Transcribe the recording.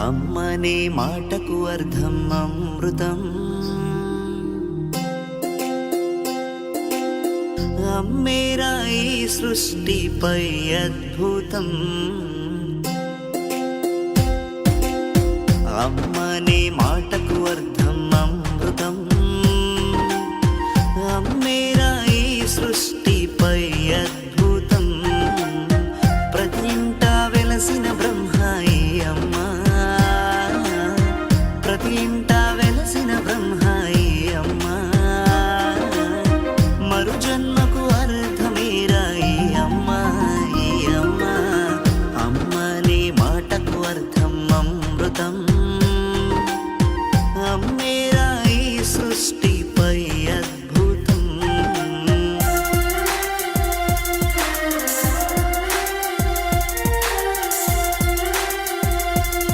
అమ్మనే మాటకు అర్థం అమృతం. అమ్మేరా ఈ సృష్టిపై అద్భుతం. అమ్మనే మాటకు అర్థం అమృతం. అమ్మేరా ఈ సృష్టిపై అద్భుతం. ప్రతి ఇంట వెలసిన బ్రహ్మాయి అమ్మ. ప్రతి ఇంట వెలసిన బ్రహ్మాయి అమ్మ. మరు జన్మకు అర్థమేరా ఈ అమ్మ. ఈ అమ్మ అమ్మనే మాటకు అర్థం అమృతం.